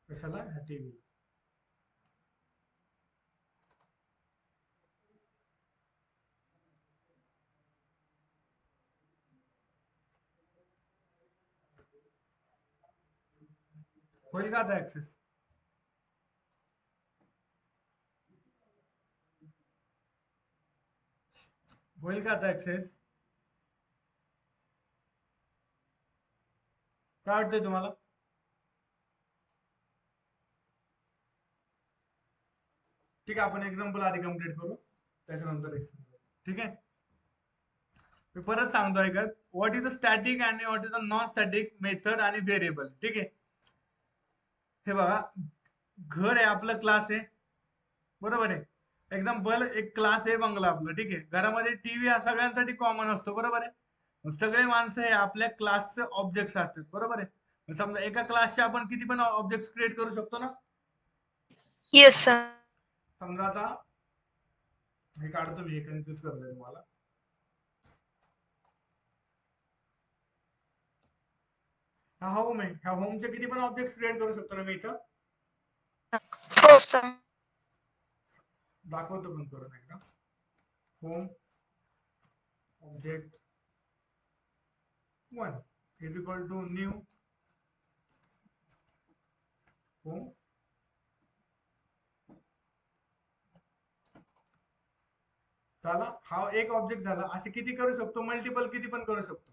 कशाला, ह्या टीव्ही. होईल का आता ऍक्सेस? होईल का आता ऍक्सेस? काय वाटतंय तुम्हाला? ठीक आहे, आपण एक्झाम्पल आधी कम्प्लीट करू, त्याच्यानंतर explain करू. ठीक आहे, मी परत सांगतो ऐका. व्हॉट इज द स्टॅटिक आणि what is the non static method आणि व्हेरिएबल. ठीक आहे, हे बघा, घर आहे आपलं, क्लास आहे, बरोबर आहे. एक्झाम्पल, एक क्लास आहे, बंगला आपलं. ठीक आहे, घरामध्ये टीव्ही हा सगळ्यांसाठी कॉमन असतो, बरोबर आहे. मग सगळे माणसं हे आपल्या क्लासचे ऑब्जेक्ट असतात, बरोबर आहे. मग समजा एका क्लासचे आपण किती पण ऑब्जेक्ट क्रिएट करू शकतो ना. Yes sir. समजा आता हे काढतो मी, कन्फ्युज करतोय तुम्हाला. हा होम आहे, ह्या होमचे किती पण ऑब्जेक्ट क्रिएट करू शकतो ना मी इथं. हो सर. दाखवतो पण करून एकदा. Home object 1 is equal to new home. झाला, हा एक ऑब्जेक्ट झाला. असे किती करू शकतो? मल्टिपल किती पण करू शकतो.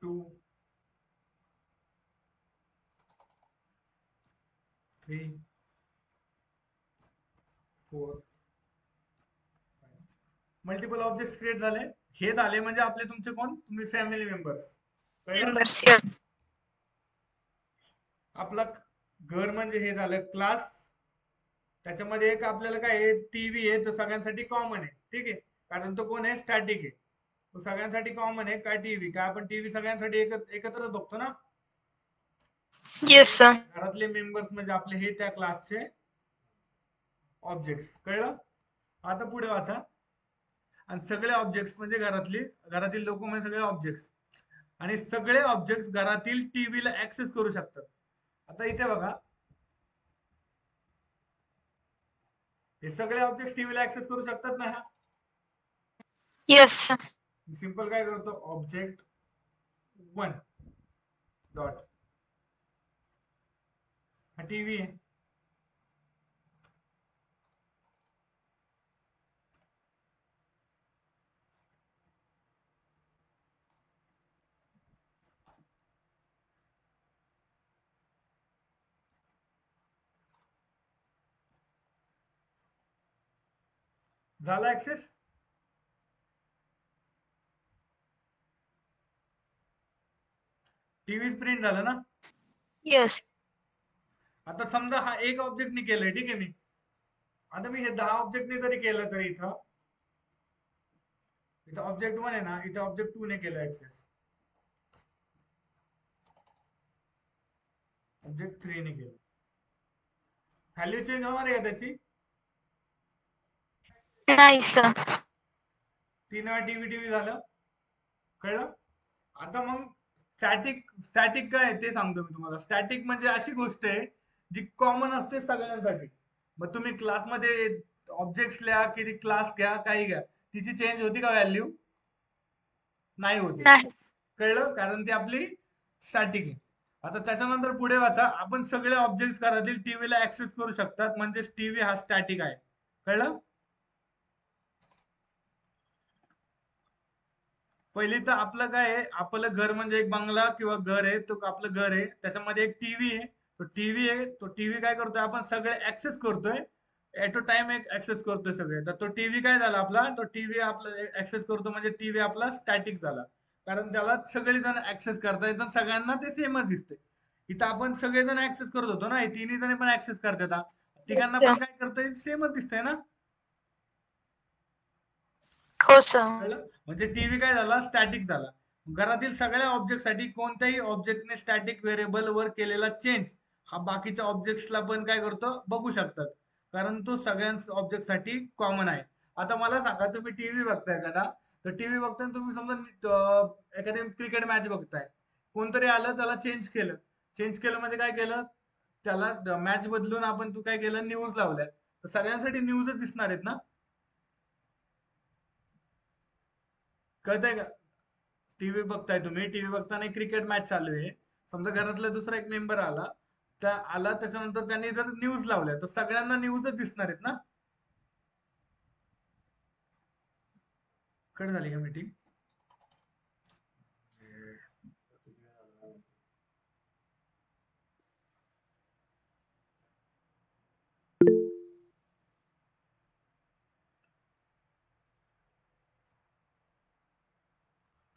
2 3 4 मल्टिपल ऑब्जेक्ट क्रिएट झाले. हे झाले म्हणजे आपले तुमचे कोण? तुम्ही फॅमिली मेंबर्स. मेंबर्स. येस. आपला घर म्हणजे हे झालं क्लास. त्याच्यामध्ये एक आपल्याला काय टीव्ही आहे, तो सगळ्यांसाठी कॉमन आहे. ठीक आहे, कारण तो कोण आहे? स्टॅटिक आहे. तो सगळ्यांसाठी कॉमन आहे. काय टीव्ही? काय आपण टीव्ही सगळ्यांसाठी एकत्रच बघतो ना. Yes sir. घरातले मेंबर्स म्हणजे आपले हे त्या क्लासचे ऑब्जेक्ट्स. कळलं? आता पुढे वाचा. आणि सगळे ऑब्जेक्ट्स म्हणजे घरातील लोक म्हणजे सगळे ऑब्जेक्ट्स, आणि सगळे ऑब्जेक्ट्स घरातील टीव्हीला ऍक्सेस करू शकतात. आता इथे बघा, हे सगळे ऑब्जेक्ट्स टीव्हीला ऍक्सेस करू शकतात ना. Yes sir. सिंपल काय करतो? ऑब्जेक्ट 1 डॉट, हा टीव्ही आहे. झाला ऍक्सेस? टीव्ही प्रिंट झालं ना. येस. आता समजा हा एक ऑब्जेक्टने केलंय. ठीक आहे, आता मी हे 10 ऑब्जेक्टने जरी केलं तरी इथं ऑब्जेक्ट 1 आहे ना, इथं ऑब्जेक्ट 2 ने केलं ऍक्सेस, ऑब्जेक्ट 3 ने केलं. व्हॅल्यू चेंज होणार आहे का त्याची? नाही सर. 3 वेळा टीव्ही झालं. कळलं? आता मग स्टॅटिक काय आहे ते सांगतो मी तुम्हाला. स्टॅटिक म्हणजे अशी गोष्ट आहे जी कॉमन असते सगळ्यांसाठी. मग तुम्ही क्लासमध्ये ऑब्जेक्ट्स लिहा, किती क्लास घ्या, काही घ्या, तिची चेंज होती का व्हॅल्यू? नाही होते. नाही. कळलं? कारण ती आपली स्टॅटिक आहे. आता त्याच्यानंतर पुढे वाचा. आपण सगळे ऑब्जेक्ट्स घरातील टीव्हीला ऍक्सेस करू शकतात, म्हणजे टीव्ही हा स्टॅटिक आहे. कळलं? पहिली तर आपलं काय आहे, आपलं घर म्हणजे एक बंगला किंवा घर आहे, तो आपलं घर आहे, त्याच्यामध्ये एक टीव्ही आहे. तो टीव्ही आहे, तो टीव्ही काय करतोय? आपण सगळे ऍक्सेस करतोय, ऍट अ टाइम एक ऍक्सेस करतोय सगळे. तर तो टीव्ही काय झाला आपला? तो टीव्ही आपला ऍक्सेस करतो म्हणजे टीव्ही आपला स्टॅटिक झाला, कारण त्याला सगळेजण ऍक्सेस करता येतात, सगळ्यांना ते सेमच दिसते. इथं आपण सगळेजण ऍक्सेस करत होतो ना, हे तिन्ही जण पण ऍक्सेस करतात, तिघांना पण काय करतंय? सेमच दिसतंय ना. हो सर. कळलं? म्हणजे टीव्ही काय झाला? स्टॅटिक झाला. घरातील सगळ्या ऑब्जेक्टसाठी कोणत्याही ऑब्जेक्टने स्टॅटिक व्हेरिएबल वर केलेला चेंज हा बाकीच्या ऑब्जेक्ट्सला पण काय करतो? बघू शकतात, कारण तो सगळ्या ऑब्जेक्टसाठी कॉमन आहे. आता मला सांगा, तुम्ही टीव्ही बघताय का? तर टीव्ही बघताना तुम्ही समजा एखादी क्रिकेट मॅच बघताय, कोणतरी आलं, त्याला चेंज केलं म्हणजे काय केलं? त्याला मॅच बदलून आपण तू काय केलं? न्यूज लावल्या, तर सगळ्यांसाठी न्यूजच दिसणार आहेत ना. कळतंय का? टीव्ही बघताय तुम्ही, टीव्ही बघताना क्रिकेट मॅच चालू आहे, समजा घरातला दुसरा एक मेंबर आला, त्याच्यानंतर त्यांनी जर न्यूज लावल्या तर सगळ्यांना न्यूजच दिसणार आहेत ना. कट झाली का मीटिंग?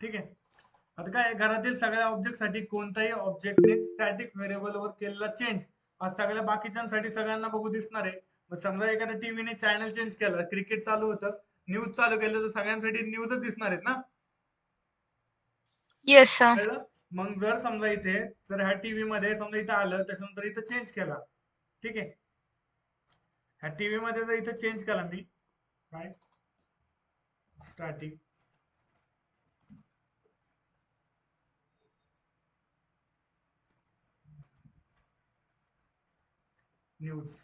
ठीक आहे. आता काय घरातील सगळ्या ऑब्जेक्ट साठी कोणत्याही ऑब्जेक्टने स्टॅटिक व्हेरिएबल वर केलेला चेंज आज सगळ्या बाकीच्यांसाठी सगळ्यांना बघू दिसणार आहे. मग समजा एखाद्या टीव्हीने चॅनल चेंज केला, क्रिकेट चालू होतं, न्यूज चालू केलं, तर सगळ्यांसाठी न्यूजच दिसणार आहेत ना. Yes sir. कळलं? मग जर समजा इथे जर ह्या टीव्ही मध्ये समजा इथं आलं, त्याच्यानंतर इथं चेंज केला, ठीक आहे, ह्या टीव्ही मध्ये जर इथं चेंज केला मी काय स्टॅटिक न्यूज,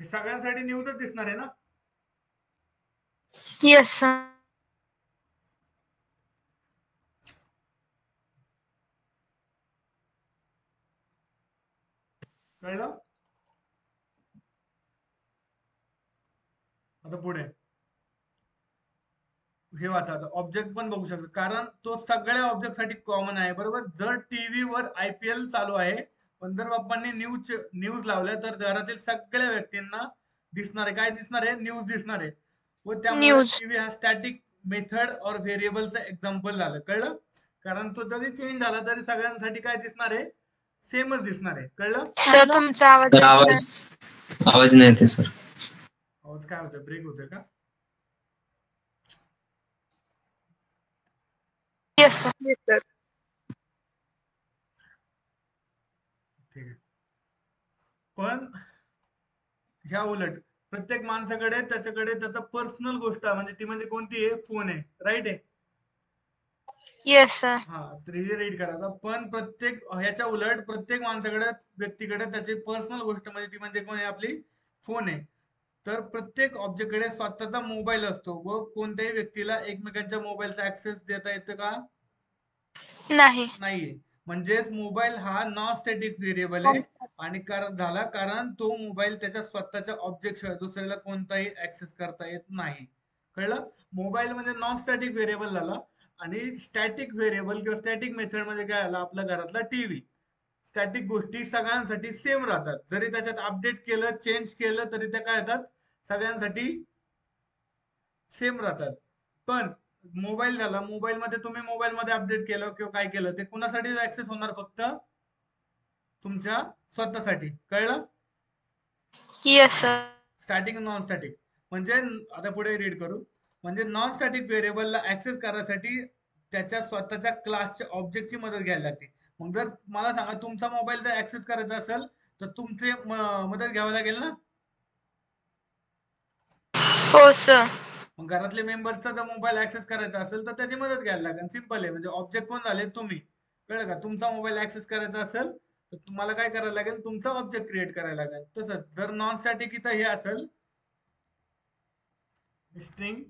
हे सगळ्यांसाठी न्यूजच दिसणार आहे ना. Yes sir. कळलं? आता पुढे हे वाचा, आता ऑब्जेक्ट पण बघू शकतो कारण तो सगळ्या ऑब्जेक्ट साठी कॉमन आहे, बरोबर. जर टीव्ही वर IPL चालू आहे पण जर बाप्पांनी न्यूज लावल्या तर घरातील सगळ्या व्यक्तींना दिसणार आहे, काय दिसणार आहे, न्यूज दिसणार आहे. व त्यामुळे न्यूज. टीव्ही हा स्टॅटिक मेथड और व्हेरिएबलचं एक्झाम्पल झालं. कळलं? कारण तो जरी चेंज झाला तरी सगळ्यांसाठी काय दिसणार आहे, सेमच दिसणार आहे. कळलं? सर तुमचा आवाज सर येत नाही. आवाज नाही येते सर. आवाज काय होतोय, ब्रेक होतोय का? Yes sir. Yes sir. ठीक आहे. पण ह्या उलट प्रत्येक माणसाकडे त्याच्याकडे त्याचा पर्सनल गोष्ट आहे, म्हणजे ती म्हणजे कोणती आहे, फोन आहे, राईट आहे. Yes sir. हा, तर हे रीड करा. पण प्रत्येक ह्याच्या उलट प्रत्येक माणसाकडे व्यक्तीकडे त्याची पर्सनल गोष्ट म्हणजे ती म्हणजे कोण आहे, आपली फोन आहे. तर प्रत्येक ऑब्जेक्टकडे स्वतःचा मोबाईल असतो व कोणत्याही व्यक्तीला एकमेकांच्या मोबाईलचा ऍक्सेस देता येतो का? नाही. नाहीये. म्हणजेच मोबाईल हा नॉन स्टॅटिक व्हेरिएबल आहे आणि कारण तो मोबाईल त्याच्या स्वतःच्या ऑब्जेक्ट शिवाय दुसऱ्याला कोणताही ऍक्सेस करता येत नाही. कळलं? मोबाईल म्हणजे नॉन स्टॅटिक व्हेरिएबल झाला आणि स्टॅटिक व्हेरिएबल किंवा स्टॅटिक मेथड मध्ये काय आला, आपल्या घरातला टीव्ही. स्टॅटिक गोष्टी सगळ्यांसाठी सेम राहतात, जरी त्याच्यात अपडेट केलं, चेंज केलं तरी त्या काय येतात, सगळ्यांसाठी सेम राहतात. पण मोबाईल झाला, मोबाईल मध्ये तुम्ही मोबाईल मध्ये अपडेट केलं किंवा काय केलं, ते कुणासाठी ऍक्सेस होणार, फक्त तुमच्या स्वतःसाठी. कळलं? Yes sir. Static non static म्हणजे आता पुढे रीड करू. म्हणजे नॉन स्टॅटिक व्हेरिएबलला ऍक्सेस करण्यासाठी त्याच्या स्वतःच्या क्लासच्या ऑब्जेक्टची मदत घ्यायला लागते. मग जर मला सांगा तुमचा मोबाईल जर ऍक्सेस करायचा असेल तर तुमची मदत घ्यावी लागेल ना. हो सर. मग घरातले मेंबरचा जर मोबाईल ऍक्सेस करायचा असेल तर त्याची मदत घ्यायला लागेल. सिंपल आहे. म्हणजे ऑब्जेक्ट कोण झाले, तुम्ही. कळलं का? तुमचा मोबाईल ऍक्सेस करायचा असेल तर तुम्हाला काय करायला लागेल, तुमचा ऑब्जेक्ट क्रिएट करायला लागेल. तसंच जर नॉन स्टॅटिक इथं हे असेल स्ट्रिंग,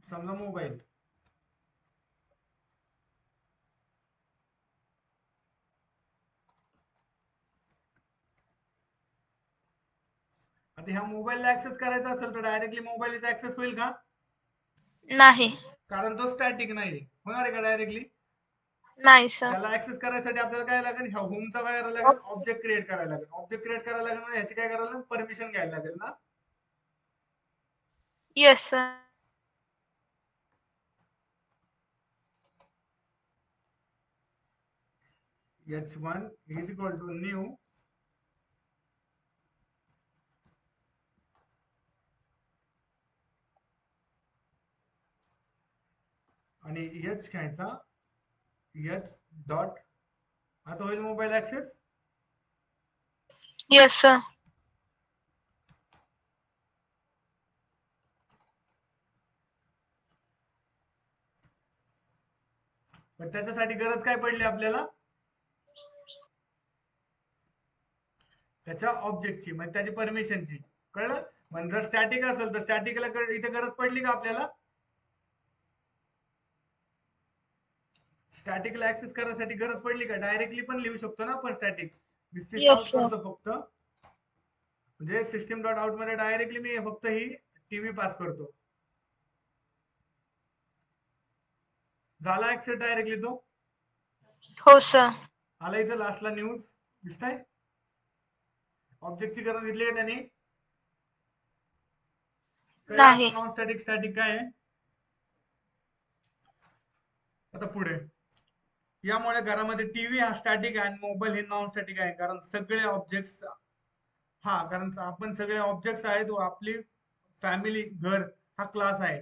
समजा मोबाईल, आता ह्या मोबाईलला ऍक्सेस करायचा असेल तर डायरेक्टली मोबाईल ऍक्सेस होईल का? नाही. कारण तो स्टॅटिक नाही. होणार आहे का डायरेक्टली? नाही सर. त्याला ऍक्सेस करायसाठी आपल्याला काय लागेल, ह्या होमचा काय करायला लागेल, ऑब्जेक्ट क्रिएट करायला लागेल. ऑब्जेक्ट क्रिएट करायला लागेल म्हणजे ह्याची काय करायला लागेल, परमिशन घ्यायला लागेल ना. Yes sir. h1 is equal to new आणि h घ्यायचा, h डॉट, आता होईल मोबाईल ऍक्सेस. Yes sir. पण त्याच्यासाठी गरज काय पडली आपल्याला, त्याच्या ऑब्जेक्टची, म्हणजे त्याची परमिशनची. कळलं? म्हणजे जर स्टॅटिक असेल तर स्टॅटिकला इथे गरज पडली का आपल्याला, स्टॅटिकला ऍक्सेस करण्यासाठी गरज पडली का? डायरेक्टली पण लिहू शकतो ना आपण स्टॅटिक. दिस Yes, आउट sir. करतो फक्त, म्हणजे सिस्टम डॉट आउट मध्ये डायरेक्टली मी फक्त ही टीव्ही पास करतो. झाला ऍक्सेस डायरेक्टली तो. हो सर. आला इथं लास्टला न्यूज दिसताय. ऑब्जेक्टची गरज घेतली आहे त्यांनी. नाही. नॉन स्टॅटिक स्टॅटिक काय आहे? आता पुढे यामुळे घरामध्ये टीव्ही हा स्टॅटिक आहे आणि मोबाईल हे नॉन स्टॅटिक आहे, कारण सगळे ऑब्जेक्ट्स, कारण आपण सगळे ऑब्जेक्ट्स आहेत व आपली फॅमिली, घर हा क्लास आहे.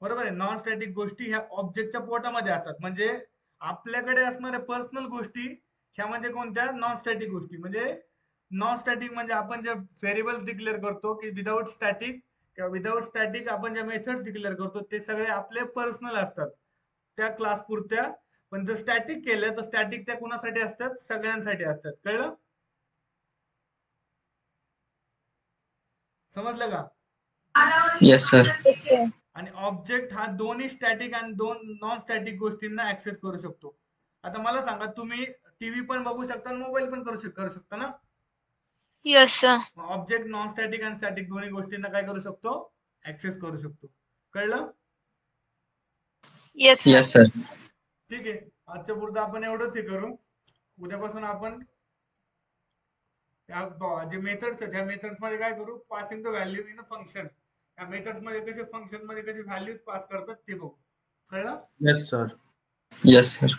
बरोबर आहे. नॉन स्टॅटिक गोष्टी ह्या ऑब्जेक्टच्या पोटामध्ये असतात, म्हणजे आपल्याकडे असणाऱ्या पर्सनल गोष्टी ह्या म्हणजे कोणत्या? नॉन स्टॅटिक गोष्टी. म्हणजे नॉन स्टॅटिक म्हणजे आपण जे व्हेरिएबल्स डिक्लेअर करतो की विदाउट स्टॅटिक किंवा विदाउट स्टॅटिक आपण ज्या मेथड्स डिक्लेअर करतो ते सगळे आपले पर्सनल असतात, त्या क्लास पुरत्या. पण जर स्टॅटिक केलं तर स्टॅटिक त्या कुणासाठी असतात? सगळ्यांसाठी असतात. कळलं? समजलं का? Yes sir. ओके. आणि ऑब्जेक्ट हा दोन्ही स्टॅटिक आणि दोन नॉन स्टॅटिक गोष्टींना ऍक्सेस करू शकतो. आता मला सांगा, तुम्ही टीव्ही पण बघू शकता आणि मोबाईल पण करू शकता ना? Yes sir. Object non static आणि स्टॅटिक दोन्ही गोष्टींना काय करू शकतो? ऍक्सेस करू शकतो. कळलं? Yes yes sir. सर. ठीक आहे. आजच्या पुरतं आपण एवढंच हे करू. उद्यापासून आपण जे मेथड्स आहेत त्या मेथड्स मध्ये काय करू? Passing the value in a function. या मेथड्स मध्ये कसे फंक्शन मध्ये कसे व्हॅल्यूज पास करतात ते बघू. कळलं? Yes, sir. Yes sir.